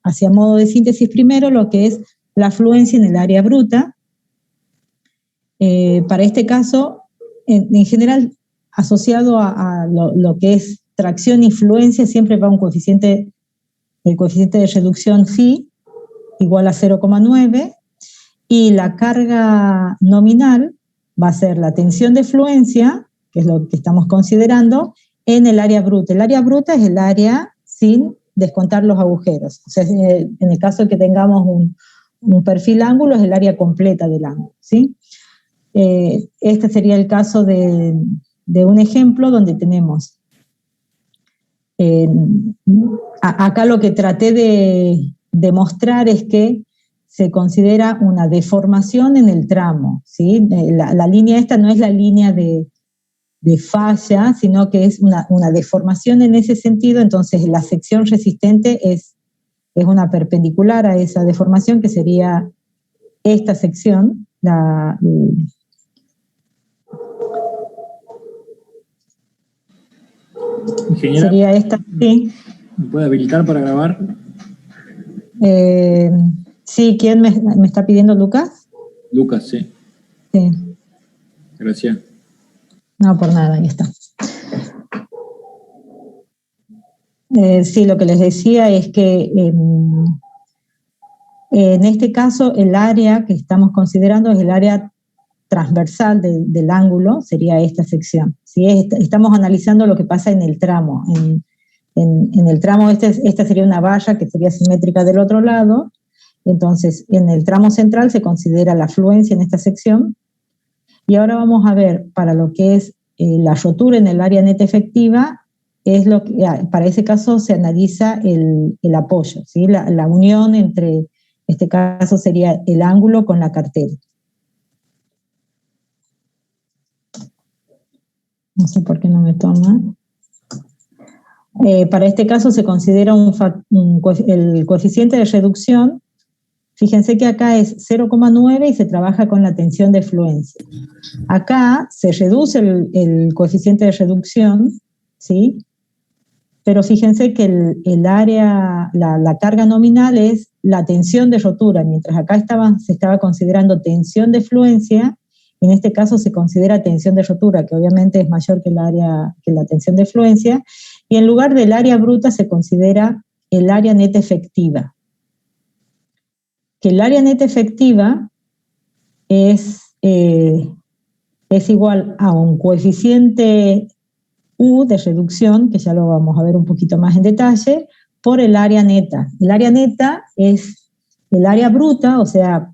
hacia modo de síntesis primero lo que es la fluencia en el área bruta. Para este caso, en general, asociado a lo que es tracción y fluencia, siempre va el coeficiente de reducción phi igual a 0,9, y la carga nominal va a ser la tensión de fluencia, que es lo que estamos considerando, en el área bruta. El área bruta es el área sin descontar los agujeros. O sea, en el caso de que tengamos un perfil ángulo, es el área completa del ángulo, ¿sí? Este sería el caso de un ejemplo donde tenemos, acá lo que traté de mostrar es que se considera una deformación en el tramo, ¿sí? La línea esta no es la línea de falla, sino que es una deformación en ese sentido. Entonces la sección resistente es una perpendicular a esa deformación, que sería esta sección, Ingeniera, sería esta, sí. ¿Me puede habilitar para grabar? Sí, ¿quién me está pidiendo, Lucas? Lucas, sí. Sí. Gracias. No, por nada, ahí está. Sí, lo que les decía es que en este caso el área que estamos considerando es el área transversal del ángulo, sería esta sección, ¿sí? Estamos analizando lo que pasa en el tramo. En el tramo esta sería una valla que sería simétrica del otro lado. Entonces en el tramo central se considera la fluencia en esta sección, y ahora vamos a ver para lo que es la rotura en el área neta efectiva. Es lo que, para ese caso se analiza el apoyo, ¿sí? La unión entre, este caso sería el ángulo con la cartera. No sé por qué no me toma. Para este caso se considera el coeficiente de reducción. Fíjense que acá es 0,9 y se trabaja con la tensión de fluencia. Acá se reduce el coeficiente de reducción, ¿sí? Pero fíjense que el área, la carga nominal es la tensión de rotura, mientras acá se estaba considerando tensión de fluencia. En este caso se considera tensión de rotura, que obviamente es mayor que la tensión de fluencia, y en lugar del área bruta se considera el área neta efectiva. Que el área neta efectiva es igual a un coeficiente U de reducción, que ya lo vamos a ver un poquito más en detalle, por el área neta. El área neta es el área bruta, o sea,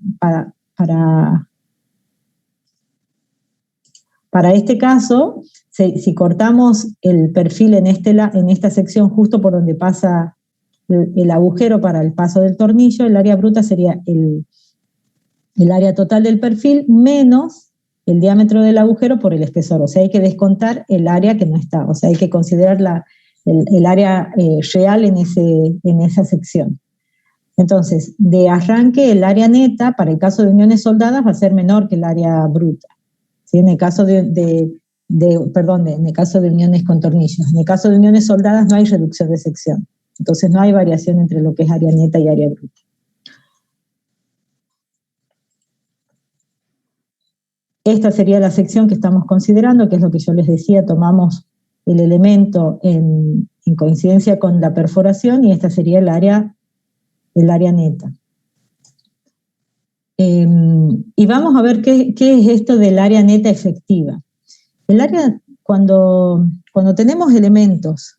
para este caso, si cortamos el perfil en esta sección justo por donde pasa el agujero para el paso del tornillo, el área bruta sería el área total del perfil menos el diámetro del agujero por el espesor. O sea, hay que descontar el área que no está. O sea, hay que considerar el área real en esa sección. Entonces, de arranque, el área neta, para el caso de uniones soldadas, va a ser menor que el área bruta, ¿sí? En el caso en el caso de uniones con tornillos. En el caso de uniones soldadas no hay reducción de sección. Entonces, no hay variación entre lo que es área neta y área bruta. Esta sería la sección que estamos considerando, que es lo que yo les decía, tomamos el elemento en coincidencia con la perforación, y esta sería el área neta. Y vamos a ver qué es esto del área neta efectiva. El área, cuando tenemos elementos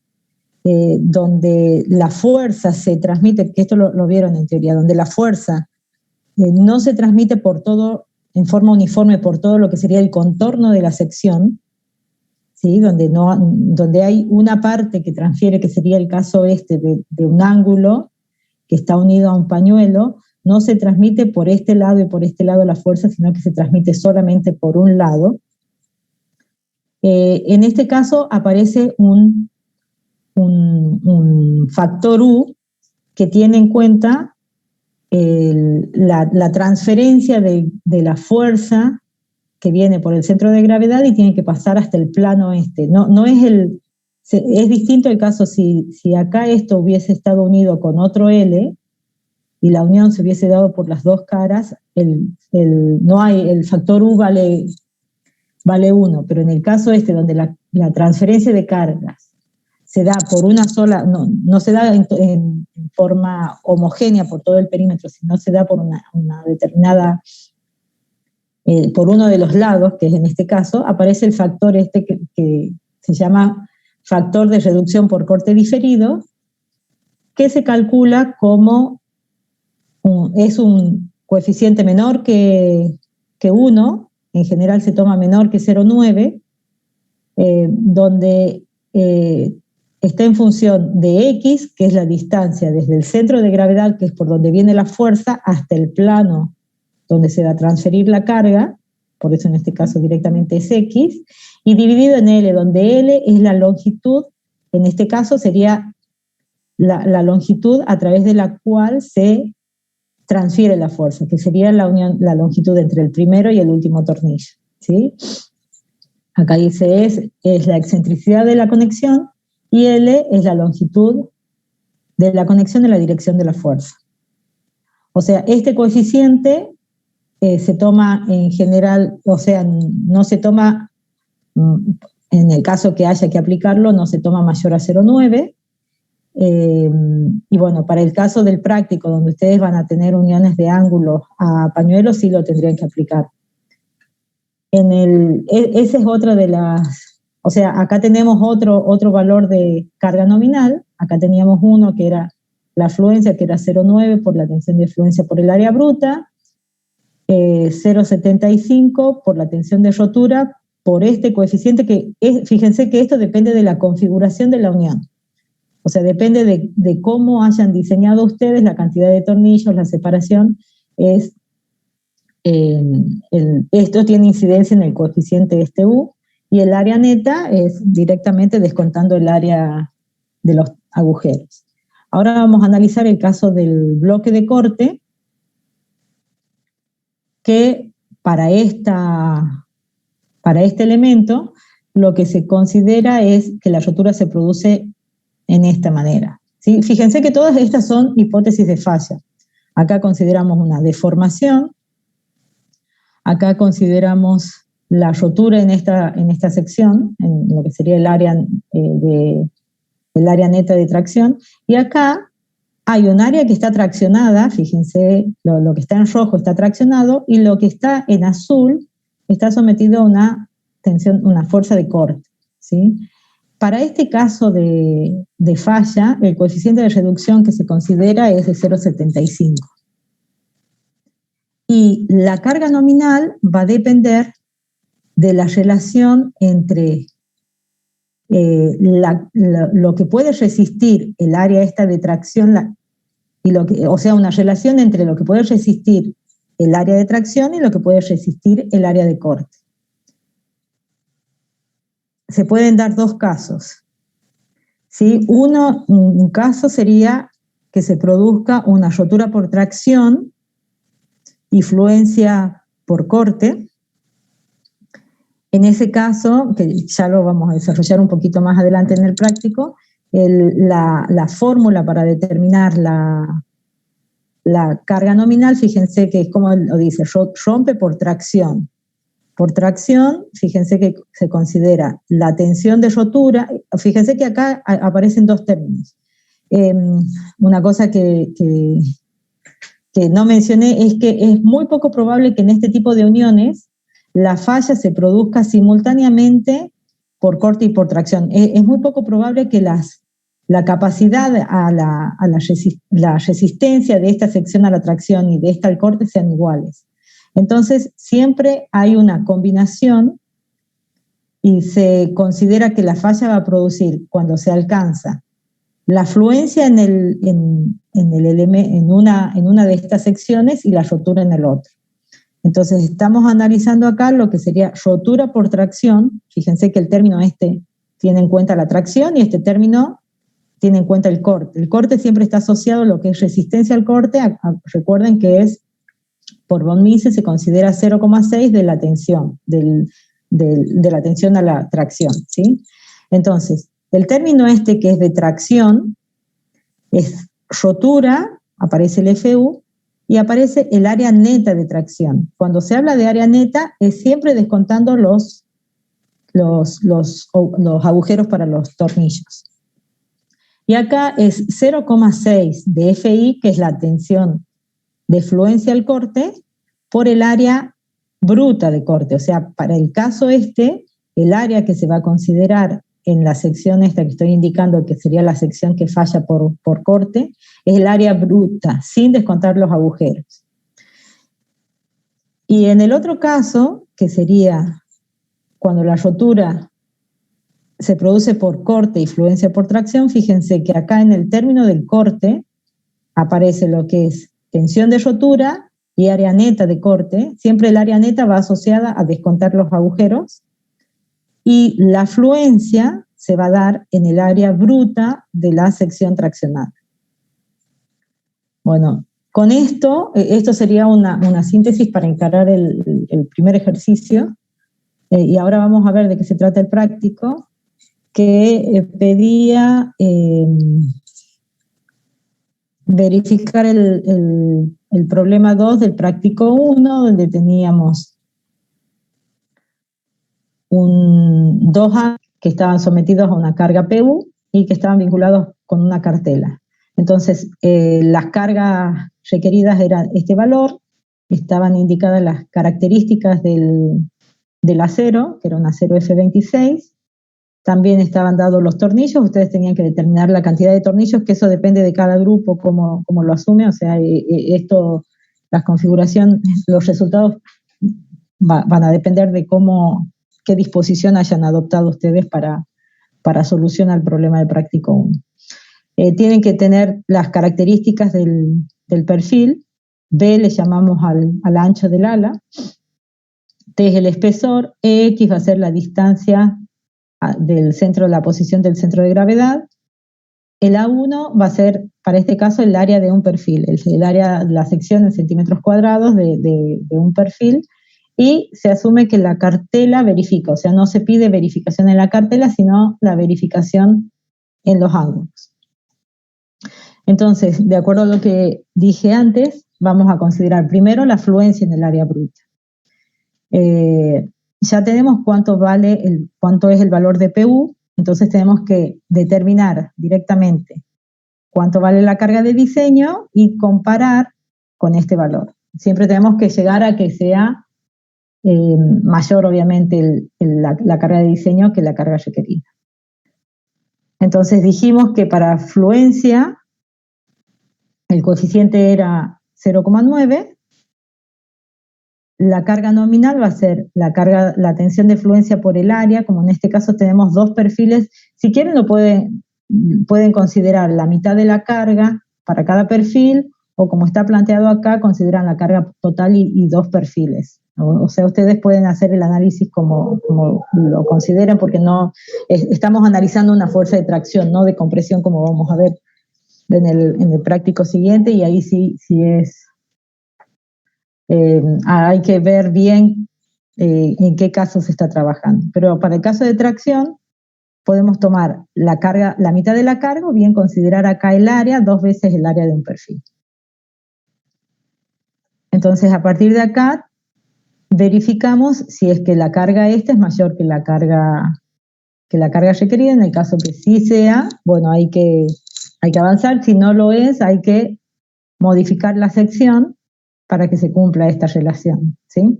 donde la fuerza se transmite, que esto lo vieron en teoría, donde la fuerza no se transmite por todo, en forma uniforme por todo lo que sería el contorno de la sección, ¿sí? Donde hay una parte que transfiere, que sería el caso de un ángulo que está unido a un pañuelo, no se transmite por este lado y por este lado la fuerza, sino que se transmite solamente por un lado. En este caso aparece un factor U que tiene en cuenta la transferencia de la fuerza que viene por el centro de gravedad y tiene que pasar hasta el plano este. No es es distinto el caso si acá esto hubiese estado unido con otro L, y la unión se hubiese dado por las dos caras, el factor U vale 1, pero en el caso donde la transferencia de cargas se da por una sola, no se da en forma homogénea por todo el perímetro, sino se da por una determinada, por uno de los lados, que es en este caso, aparece el factor que se llama factor de reducción por corte diferido, que se calcula como es un coeficiente menor que 1, en general se toma menor que 0,9, donde está en función de X, que es la distancia desde el centro de gravedad, que es por donde viene la fuerza, hasta el plano donde se va a transferir la carga, por eso en este caso directamente es X, y dividido en L, donde L es la longitud, en este caso sería la longitud a través de la cual se transfiere la fuerza, que sería la longitud entre el primero y el último tornillo, ¿sí? Acá dice es la excentricidad de la conexión, y L es la longitud de la conexión en la dirección de la fuerza. O sea, este coeficiente se toma en general, o sea, no se toma, en el caso que haya que aplicarlo, no se toma mayor a 0,9, y bueno, para el caso del práctico, donde ustedes van a tener uniones de ángulos a pañuelos, sí lo tendrían que aplicar. Esa es otra de las, o sea, acá tenemos otro valor de carga nominal. Acá teníamos uno que era la fluencia, que era 0,9 por la tensión de fluencia por el área bruta, 0,75 por la tensión de rotura, por este coeficiente que fíjense que esto depende de la configuración de la unión. O sea, depende de cómo hayan diseñado ustedes la cantidad de tornillos, la separación, esto tiene incidencia en el coeficiente U, y el área neta es directamente descontando el área de los agujeros. Ahora vamos a analizar el caso del bloque de corte, que para este elemento lo que se considera es que la rotura se produce en esta manera, ¿sí? Fíjense que todas estas son hipótesis de falla. Acá consideramos una deformación, acá consideramos la rotura en esta sección, en lo que sería el área neta de tracción, y acá hay un área que está traccionada, fíjense, lo que está en rojo está traccionado, y lo que está en azul está sometido a una tensión, una fuerza de corte, ¿sí? Para este caso de falla, el coeficiente de reducción que se considera es de 0,75. Y la carga nominal va a depender de la relación entre lo que puede resistir el área esta de tracción, o sea, una relación entre lo que puede resistir el área de tracción y lo que puede resistir el área de corte. Se pueden dar dos casos, ¿sí? Un caso sería que se produzca una rotura por tracción y fluencia por corte. En ese caso, que ya lo vamos a desarrollar un poquito más adelante en el práctico, la fórmula para determinar la carga nominal, fíjense que es como lo dice, rompe por tracción. Por tracción, fíjense que se considera la tensión de rotura. Fíjense que acá aparecen dos términos. Una cosa que no mencioné es que es muy poco probable que en este tipo de uniones la falla se produzca simultáneamente por corte y por tracción. Es muy poco probable que la capacidad a la resistencia de esta sección a la tracción y de esta al corte sean iguales. Entonces, siempre hay una combinación y se considera que la falla va a producir cuando se alcanza la fluencia en una de estas secciones y la rotura en el otro. Entonces, estamos analizando acá lo que sería rotura por tracción. Fíjense que el término tiene en cuenta la tracción y este término tiene en cuenta el corte. El corte siempre está asociado a lo que es resistencia al corte. Recuerden que por von Mises se considera 0,6 de la tensión, de la tensión a la tracción, ¿sí? Entonces, el término que es de tracción es rotura aparece el FU y aparece el área neta de tracción. Cuando se habla de área neta es siempre descontando los agujeros para los tornillos. Y acá es 0,6 de FI, que es la tensión de fluencia al corte, por el área bruta de corte. O sea, para el caso el área que se va a considerar en la sección esta que estoy indicando, que sería la sección que falla por corte, es el área bruta, sin descontar los agujeros. Y en el otro caso, que sería cuando la rotura se produce por corte y fluencia por tracción, fíjense que acá en el término del corte aparece lo que es tensión de rotura y área neta de corte. Siempre el área neta va asociada a descontar los agujeros, y la fluencia se va a dar en el área bruta de la sección traccionada. Bueno, con esto sería una síntesis para encarar el primer ejercicio, y ahora vamos a ver de qué se trata el práctico, que pedía verificar el problema 2 del práctico 1, donde teníamos dos A que estaban sometidos a una carga PU y que estaban vinculados con una cartela. Entonces, las cargas requeridas eran este valor, estaban indicadas las características del acero, que era un acero F26, también estaban dados los tornillos, ustedes tenían que determinar la cantidad de tornillos, que eso depende de cada grupo, cómo lo asume, o sea, las configuraciones, los resultados van a depender de qué disposición hayan adoptado ustedes para solucionar el problema del práctico 1. Tienen que tener las características del perfil. B le llamamos al ancho del ala, T es el espesor, X va a ser la distancia del centro, la posición del centro de gravedad. El A1 va a ser, para este caso, el área de un perfil, el área, la sección en centímetros cuadrados de un perfil, y se asume que la cartela verifica, o sea, no se pide verificación en la cartela, sino la verificación en los ángulos. Entonces, de acuerdo a lo que dije antes, vamos a considerar primero la fluencia en el área bruta. Ya tenemos cuánto es el valor de PU, entonces tenemos que determinar directamente cuánto vale la carga de diseño y comparar con este valor. Siempre tenemos que llegar a que sea mayor, obviamente, la carga de diseño que la carga requerida. Entonces dijimos que para fluencia el coeficiente era 0,9, la carga nominal va a ser la tensión de fluencia por el área, como en este caso tenemos dos perfiles. Si quieren pueden considerar la mitad de la carga para cada perfil, o como está planteado acá, consideran la carga total y dos perfiles. O sea, ustedes pueden hacer el análisis como lo consideren, porque no estamos analizando una fuerza de tracción, no de compresión, como vamos a ver en el práctico siguiente, y ahí sí es... hay que ver bien en qué caso se está trabajando. Pero para el caso de tracción, podemos tomar la mitad de la carga, o bien considerar acá el área, 2 veces el área de un perfil. Entonces, a partir de acá, verificamos si es que la carga es mayor que la carga requerida. En el caso que sí sea, bueno, hay que avanzar. Si no lo es, hay que modificar la sección para que se cumpla esta relación, ¿sí?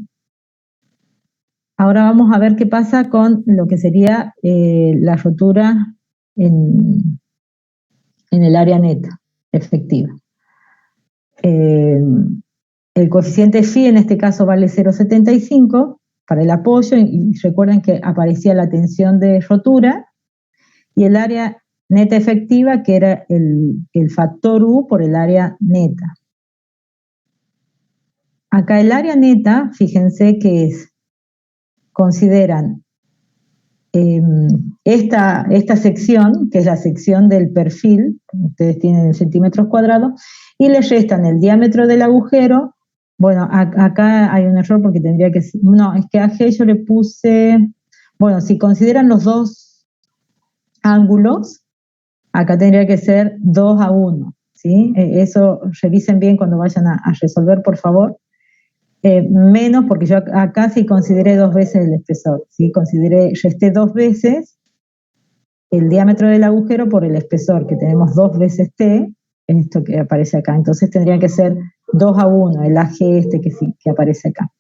Ahora vamos a ver qué pasa con lo que sería la rotura en el área neta efectiva. El coeficiente phi en este caso vale 0,75 para el apoyo, y recuerden que aparecía la tensión de rotura, y el área neta efectiva, que era el factor U por el área neta. Acá el área neta, fíjense que consideran esta sección, que es la sección del perfil, ustedes tienen en centímetros cuadrados, y le restan el diámetro del agujero. Bueno, acá hay un error porque tendría que... No, es que a G yo le puse... Bueno, si consideran los dos ángulos, acá tendría que ser 2 a 1. ¿sí? Eso revisen bien cuando vayan a resolver, por favor. Menos porque yo acá sí consideré 2 veces el espesor, ¿sí? Resté 2 veces el diámetro del agujero por el espesor, que tenemos 2 veces T, esto que aparece acá. Entonces tendría que ser 2:1, el AG este que aparece acá.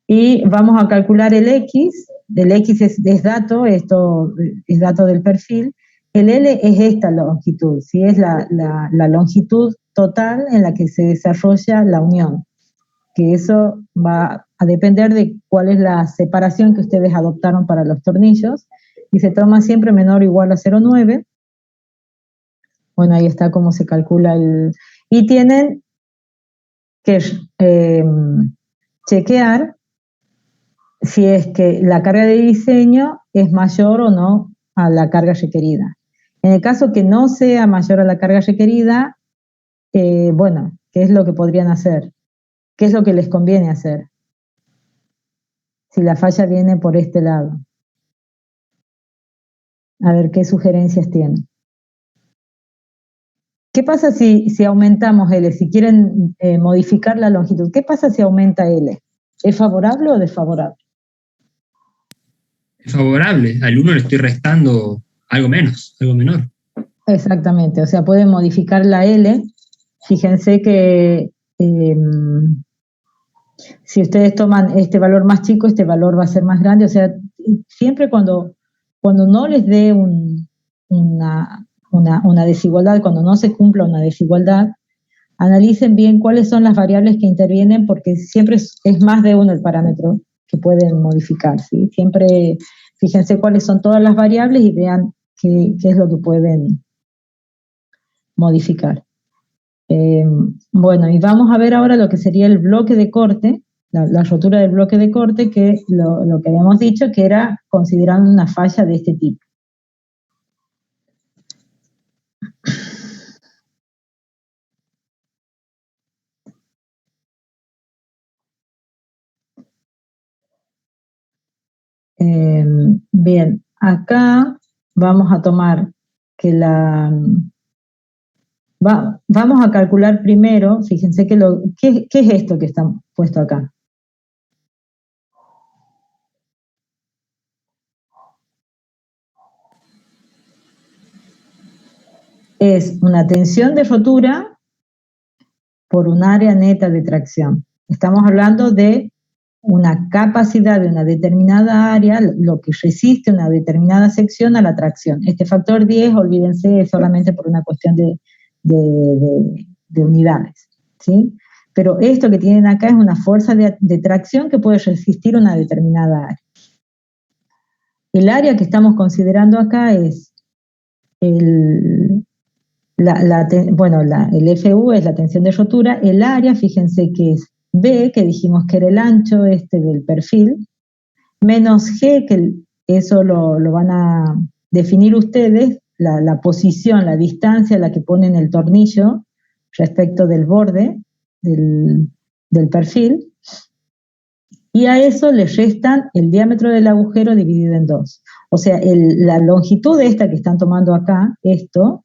Y vamos a calcular el X es dato, esto es dato del perfil. El L es esta longitud, ¿sí? Es la longitud total en la que se desarrolla la unión, que eso va a depender de cuál es la separación que ustedes adoptaron para los tornillos, y se toma siempre menor o igual a 0,9. Bueno, ahí está cómo se calcula y tienen que chequear si es que la carga de diseño es mayor o no a la carga requerida. En el caso que no sea mayor a la carga requerida, bueno, ¿qué es lo que podrían hacer? ¿Qué es lo que les conviene hacer? Si la falla viene por este lado. A ver, ¿qué sugerencias tienen? ¿Qué pasa si aumentamos L? Si quieren modificar la longitud, ¿qué pasa si aumenta L? ¿Es favorable o desfavorable? Es favorable. Al 1 le estoy restando algo menos, algo menor. Exactamente, o sea, pueden modificar la L. Fíjense que si ustedes toman este valor más chico, este valor va a ser más grande. O sea, siempre cuando no les dé una desigualdad, cuando no se cumpla una desigualdad, analicen bien cuáles son las variables que intervienen, porque siempre es más de uno el parámetro que pueden modificar, ¿sí? Siempre fíjense cuáles son todas las variables y vean qué es lo que pueden modificar. Bueno, y vamos a ver ahora lo que sería el bloque de corte, la rotura del bloque de corte, que lo que habíamos dicho que era considerando una falla de este tipo. Bien, acá vamos a tomar que vamos a calcular primero, fíjense que ¿qué es esto que está puesto acá? Es una tensión de rotura por un área neta de tracción. Estamos hablando de una capacidad de una determinada área, lo que resiste una determinada sección a la tracción. Este factor 10, olvídense, es solamente por una cuestión de unidades, ¿sí? Pero esto que tienen acá es una fuerza de tracción que puede resistir una determinada área. El área que estamos considerando acá es el FU es la tensión de rotura. El área, fíjense que es B, que dijimos que era el ancho del perfil, menos G, que eso lo van a definir ustedes, la posición, la distancia a la que ponen el tornillo respecto del borde del perfil, y a eso le restan el diámetro del agujero dividido en 2. O sea, la longitud de esta que están tomando acá, esto,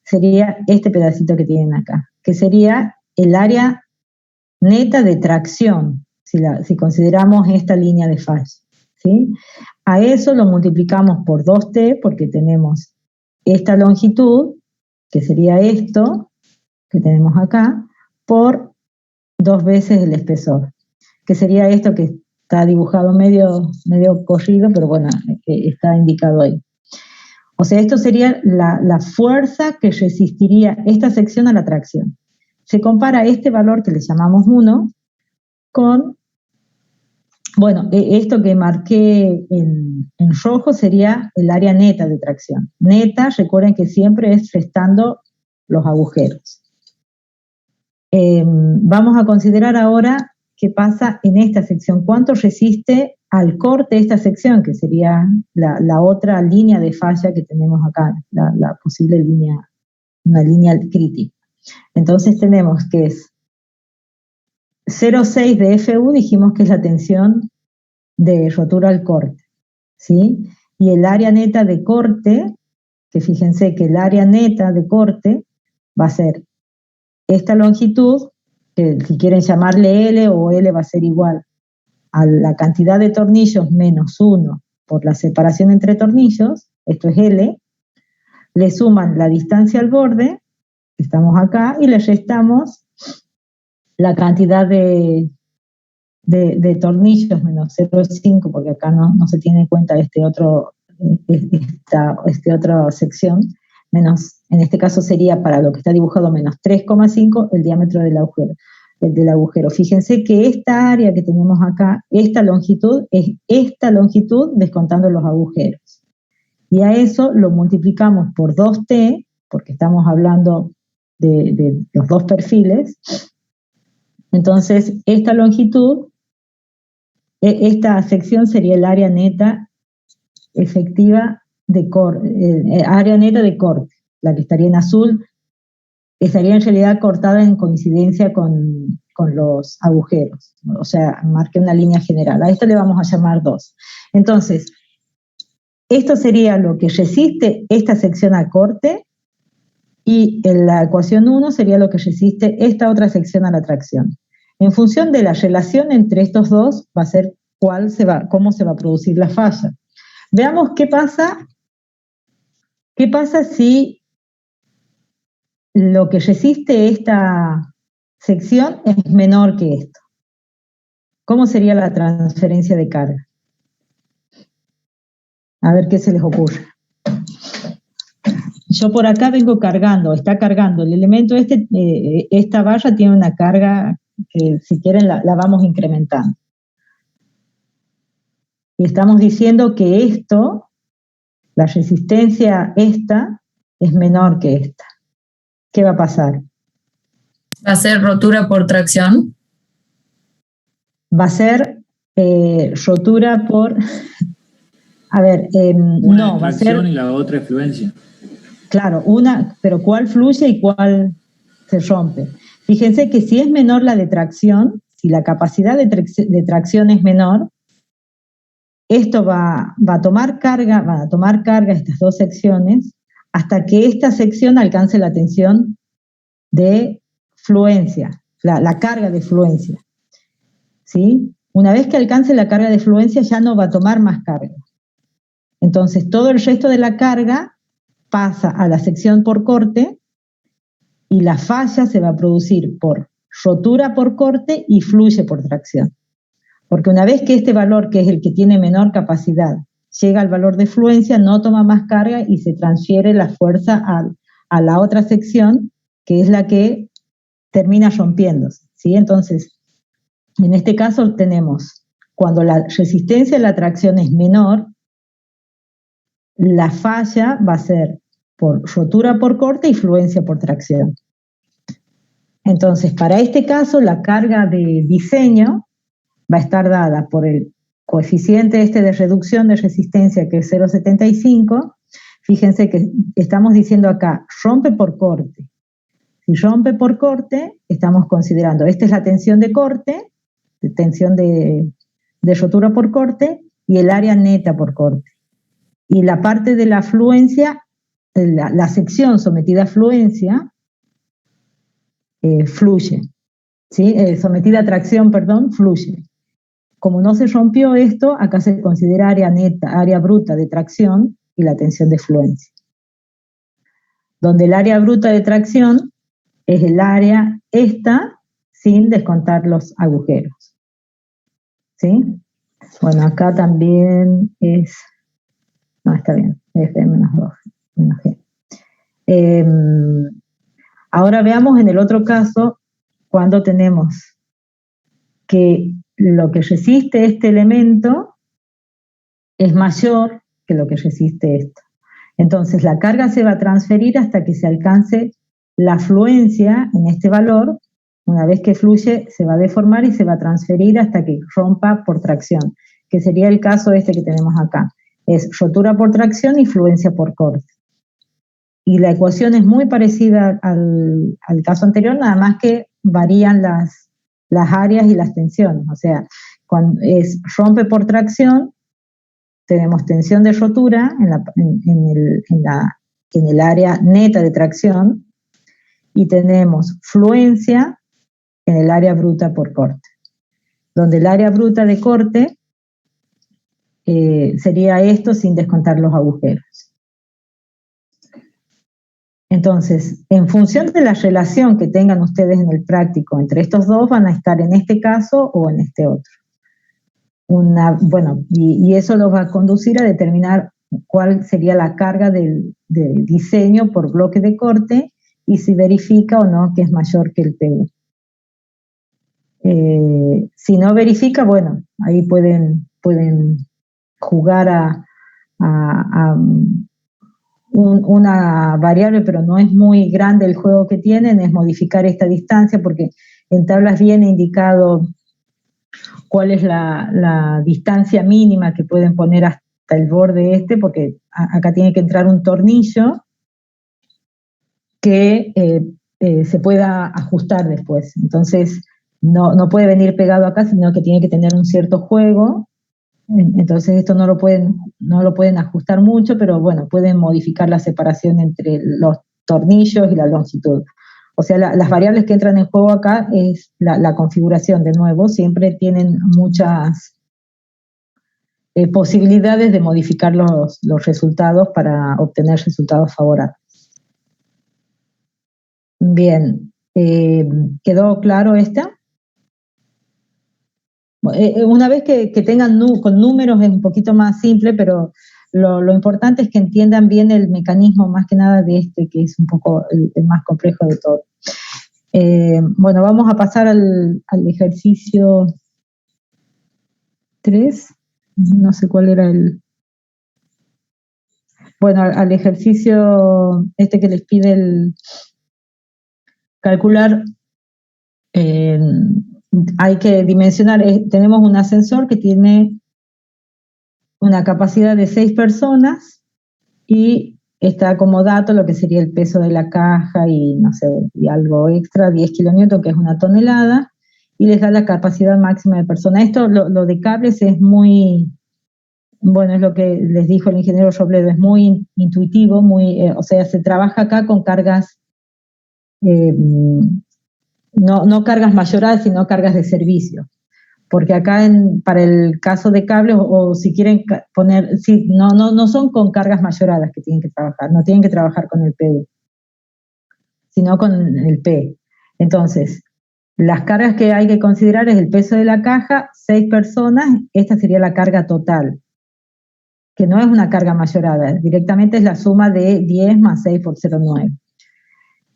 sería este pedacito que tienen acá, que sería el área neta de tracción, si consideramos esta línea de falla, ¿sí? A eso lo multiplicamos por 2T, porque tenemos esta longitud, que sería esto, que tenemos acá, por 2 veces el espesor, que sería esto que está dibujado medio corrido, pero bueno, está indicado ahí. O sea, esto sería la fuerza que resistiría esta sección a la tracción. Se compara este valor que le llamamos 1 con, bueno, esto que marqué en rojo sería el área neta de tracción. Neta, recuerden que siempre es restando los agujeros. Vamos a considerar ahora qué pasa en esta sección. ¿Cuánto resiste al corte esta sección, que sería la otra línea de falla que tenemos acá, la posible línea, una línea crítica? Entonces tenemos que es 0,6 de FU, dijimos que es la tensión de rotura al corte, ¿sí? Y el área neta de corte, que fíjense que el área neta de corte va a ser esta longitud, que si quieren llamarle L, o L va a ser igual a la cantidad de tornillos menos 1 por la separación entre tornillos, esto es L, le suman la distancia al borde, que estamos acá, y le restamos la cantidad de tornillos menos 0,5, porque acá no se tiene en cuenta esta otra sección, menos, en este caso sería para lo que está dibujado menos 3,5 el diámetro del agujero. Fíjense que esta área que tenemos acá, esta longitud, es esta longitud descontando los agujeros. Y a eso lo multiplicamos por 2t, porque estamos hablando de los dos perfiles. Entonces, esta longitud, esta sección sería el área neta efectiva de área neta de corte. La que estaría en azul estaría en realidad cortada en coincidencia con los agujeros. O sea, marqué una línea general. A esto le vamos a llamar 2. Entonces, esto sería lo que resiste esta sección a corte, y en la ecuación 1 sería lo que resiste esta otra sección a la tracción. En función de la relación entre estos dos, va a ser cómo se va a producir la falla. Veamos qué pasa si lo que resiste esta sección es menor que esto. ¿Cómo sería la transferencia de carga? A ver qué se les ocurre. Yo por acá vengo cargando, está cargando el elemento esta barra tiene una carga que si quieren la vamos incrementando. Y estamos diciendo que esto, la resistencia esta, es menor que esta. ¿Qué va a pasar? ¿Va a ser rotura por tracción? Va a ser rotura por... A ver, una no, va a ser... y la otra es fluencia. Claro, pero ¿cuál fluye y cuál se rompe? Fíjense que si es menor la de tracción, si la capacidad de tracción es menor, esto va a tomar carga, van a tomar carga estas dos secciones, hasta que esta sección alcance la tensión de fluencia, la carga de fluencia. ¿Sí? Una vez que alcance la carga de fluencia ya no va a tomar más carga. Entonces todo el resto de la carga pasa a la sección por corte y la falla se va a producir por rotura por corte y fluye por tracción. Porque una vez que este valor, que es el que tiene menor capacidad, llega al valor de fluencia, no toma más carga y se transfiere la fuerza a la otra sección, que es la que termina rompiéndose, ¿sí? Entonces, en este caso tenemos, cuando la resistencia a la tracción es menor, la falla va a ser por rotura por corte y fluencia por tracción. Entonces, para este caso, la carga de diseño va a estar dada por el coeficiente de reducción de resistencia, que es 0,75. Fíjense que estamos diciendo acá, rompe por corte. Si rompe por corte, estamos considerando, esta es la tensión de corte, tensión de rotura por corte, y el área neta por corte. Y la parte de la fluencia, la sección sometida a fluencia, fluye. ¿Sí? Sometida a tracción, perdón, fluye. Como no se rompió esto, acá se considera área neta, área bruta de tracción y la tensión de fluencia. Donde el área bruta de tracción es el área esta sin descontar los agujeros. ¿Sí? Bueno, acá también es... No, está bien, F menos 2, menos G. Ahora veamos en el otro caso, cuando tenemos que lo que resiste este elemento es mayor que lo que resiste esto. Entonces la carga se va a transferir hasta que se alcance la fluencia en este valor. Una vez que fluye, se va a deformar y se va a transferir hasta que rompa por tracción, que sería el caso que tenemos acá. Es rotura por tracción y fluencia por corte. Y la ecuación es muy parecida al caso anterior, nada más que varían las áreas y las tensiones. O sea, cuando rompe por tracción, tenemos tensión de rotura en el área neta de tracción, y tenemos fluencia en el área bruta por corte, donde el área bruta de corte sería esto sin descontar los agujeros. Entonces, en función de la relación que tengan ustedes en el práctico entre estos dos, van a estar en este caso o en este otro. Y eso los va a conducir a determinar cuál sería la carga del diseño por bloque de corte y si verifica o no que es mayor que el PU. Si no verifica, bueno, ahí pueden jugar a una variable, pero no es muy grande el juego que tienen, es modificar esta distancia, porque en tablas viene indicado cuál es la distancia mínima que pueden poner hasta el borde porque acá tiene que entrar un tornillo que se pueda ajustar después. Entonces, no puede venir pegado acá, sino que tiene que tener un cierto juego. Entonces esto no lo pueden ajustar mucho, pero bueno, pueden modificar la separación entre los tornillos y la longitud. O sea, las variables que entran en juego acá es la configuración, de nuevo, siempre tienen muchas posibilidades de modificar los resultados para obtener resultados favorables. Bien, ¿quedó claro esta? Una vez que tengan con números es un poquito más simple, pero lo importante es que entiendan bien el mecanismo, más que nada de que es un poco el más complejo de todo. Bueno, vamos a pasar al ejercicio 3. No sé cuál era bueno, al ejercicio que les pide calcular. Hay que dimensionar, tenemos un ascensor que tiene una capacidad de 6 personas y está como dato lo que sería el peso de la caja y no sé, y algo extra, 10 kilonewton, que es 1 tonelada, y les da la capacidad máxima de personas. Esto, lo de cables es muy, bueno, es lo que les dijo el ingeniero Robledo, es muy intuitivo, o sea, se trabaja acá con cargas, no cargas mayoradas, sino cargas de servicio. Porque acá para el caso de cables, o si quieren poner, no son con cargas mayoradas que tienen que trabajar, no tienen que trabajar con el PU, sino con el P. Entonces, las cargas que hay que considerar es el peso de la caja, 6 personas, esta sería la carga total, que no es una carga mayorada, directamente es la suma de 10 más 6 por 0,9.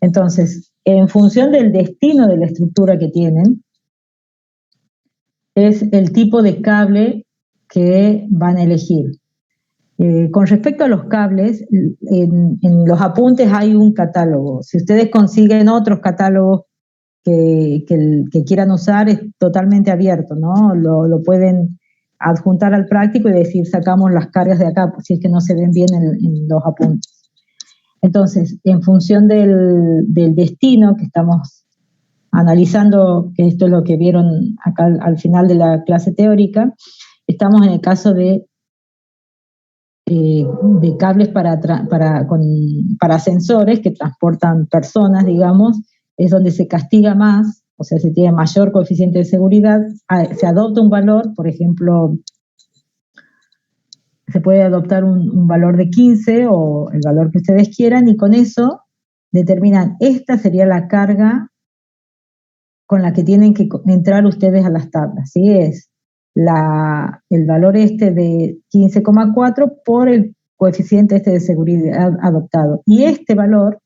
Entonces, en función del destino de la estructura que tienen, es el tipo de cable que van a elegir. Con respecto a los cables, en los apuntes hay un catálogo. Si ustedes consiguen otros catálogos que quieran usar, es totalmente abierto, ¿no? Lo pueden adjuntar al práctico y decir, sacamos las cargas de acá, si es que no se ven bien en los apuntes. Entonces, en función del destino que estamos analizando, que esto es lo que vieron acá al final de la clase teórica, estamos en el caso de cables para sensores que transportan personas, digamos, es donde se castiga más, o sea, se tiene mayor coeficiente de seguridad, se adopta un valor, por ejemplo, se puede adoptar un valor de 15 o el valor que ustedes quieran, y con eso determinan, esta sería la carga con la que tienen que entrar ustedes a las tablas, ¿sí? Es el valor de 15,4 por el coeficiente de seguridad adoptado. Y este valor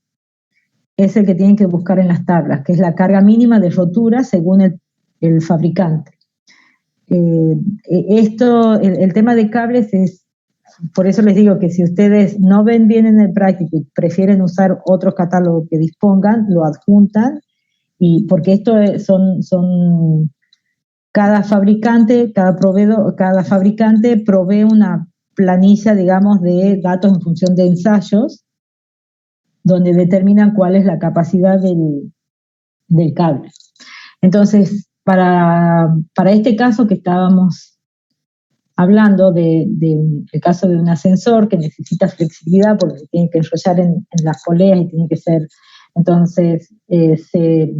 es el que tienen que buscar en las tablas, que es la carga mínima de rotura según el fabricante. El tema de cables es, por eso les digo que si ustedes no ven bien en el práctico y prefieren usar otros catálogos que dispongan, lo adjuntan, y porque esto son cada fabricante provee una planilla, digamos, de datos en función de ensayos, donde determinan cuál es la capacidad del cable. Entonces, para este caso que estábamos hablando del caso de un ascensor que necesita flexibilidad porque se tiene que enrollar en las poleas y tiene que ser Entonces, se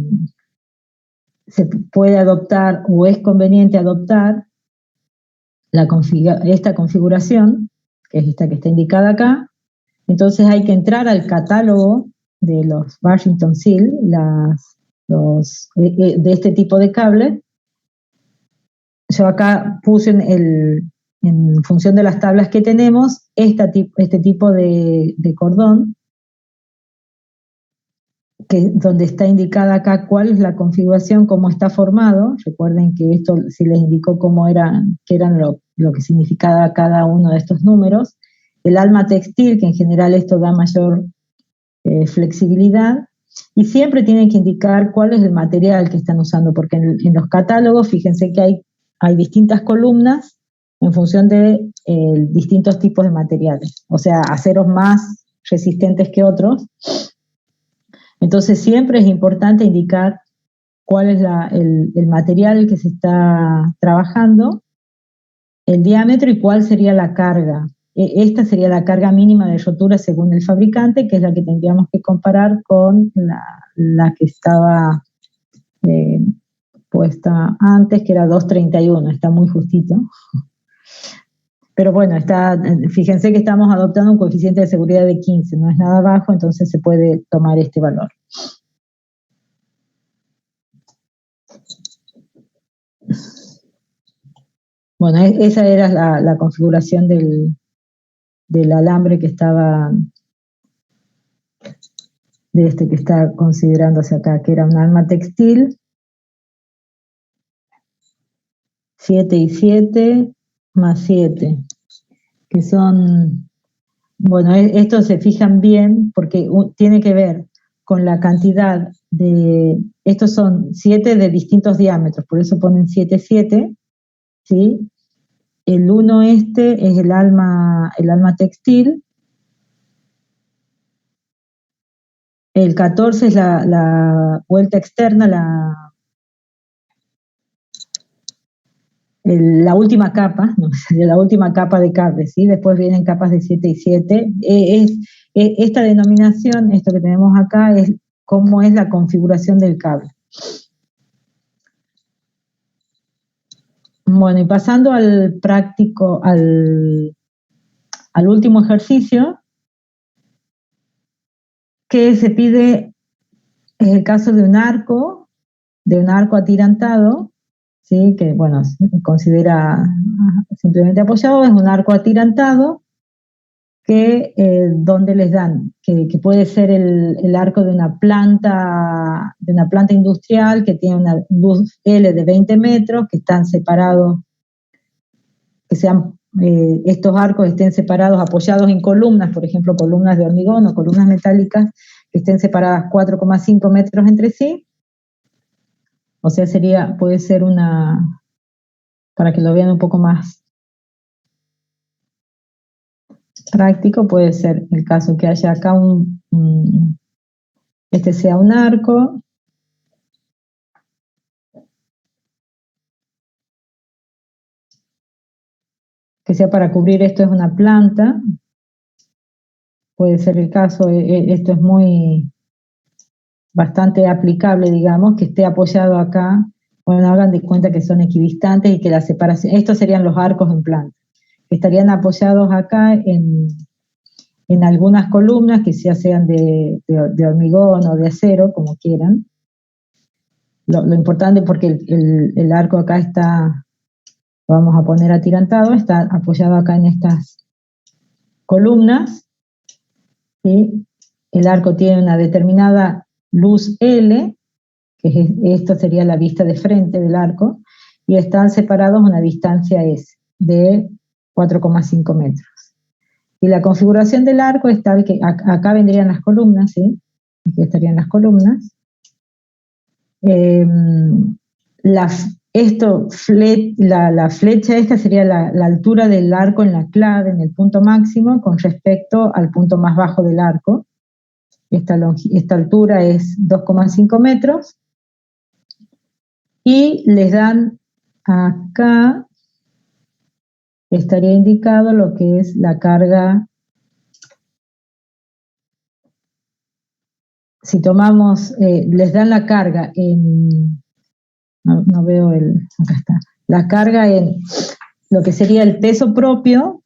puede adoptar o es conveniente adoptar esta configuración, que es esta que está indicada acá. Entonces hay que entrar al catálogo de los Washington Seal, de este tipo de cable. Yo acá puse en función de las tablas que tenemos, este tipo de cordón, donde está indicada acá cuál es la configuración, cómo está formado. Recuerden que esto sí les indicó qué eran lo que significaba cada uno de estos números. El alma textil, que en general esto da mayor flexibilidad, y siempre tienen que indicar cuál es el material que están usando, porque en los catálogos, fíjense que hay distintas columnas en función de distintos tipos de materiales, o sea, aceros más resistentes que otros. Entonces siempre es importante indicar cuál es el material que se está trabajando, el diámetro y cuál sería la carga. Esta sería la carga mínima de rotura según el fabricante, que es la que tendríamos que comparar con la que estaba puesta antes, que era 231, está muy justito. Pero bueno, fíjense que estamos adoptando un coeficiente de seguridad de 15, no es nada bajo, entonces se puede tomar este valor. Bueno, esa era la configuración del alambre que estaba, de este que está considerándose acá, que era un alma textil, 7 y 7 más 7, que son, bueno, estos se fijan bien porque tiene que ver con la cantidad estos son 7 de distintos diámetros, por eso ponen 7, 7, ¿sí? El 1 es el alma textil, el 14 es la vuelta externa, la última capa, no, la última capa de cable, ¿sí? Después vienen capas de 7 y 7. Esta denominación, esto que tenemos acá, es cómo es la configuración del cable. Bueno, y pasando al práctico, al último ejercicio, que se pide, es el caso de un arco atirantado, ¿sí? Que bueno, se considera simplemente apoyado, es un arco atirantado donde les dan, que puede ser el arco de una planta industrial que tiene una luz L de 20 metros, que están separados, estos arcos estén separados, apoyados en columnas, por ejemplo, columnas de hormigón o columnas metálicas, que estén separadas 4,5 metros entre sí. O sea, puede ser para que lo vean un poco más práctico, puede ser el caso que haya acá este sea un arco, que sea para cubrir esto es una planta, puede ser el caso, esto es bastante aplicable, digamos, que esté apoyado acá. Bueno, hagan de cuenta que son equidistantes y que la separación, estos serían los arcos en planta, que estarían apoyados acá en algunas columnas, que ya sean de hormigón o de acero, como quieran. Lo importante, porque el arco acá lo vamos a poner atirantado, está apoyado acá en estas columnas, ¿sí? El arco tiene una determinada luz L, esto sería la vista de frente del arco, y están separados a una distancia S de 4,5 metros. Y la configuración del arco es tal que acá vendrían las columnas, ¿sí? Aquí estarían las columnas. La flecha esta sería la altura del arco en la clave, en el punto máximo, con respecto al punto más bajo del arco. Esta altura es 2,5 metros. Y les dan acá, estaría indicado lo que es la carga si tomamos, les dan la carga en, no veo acá está, la carga en lo que sería el peso propio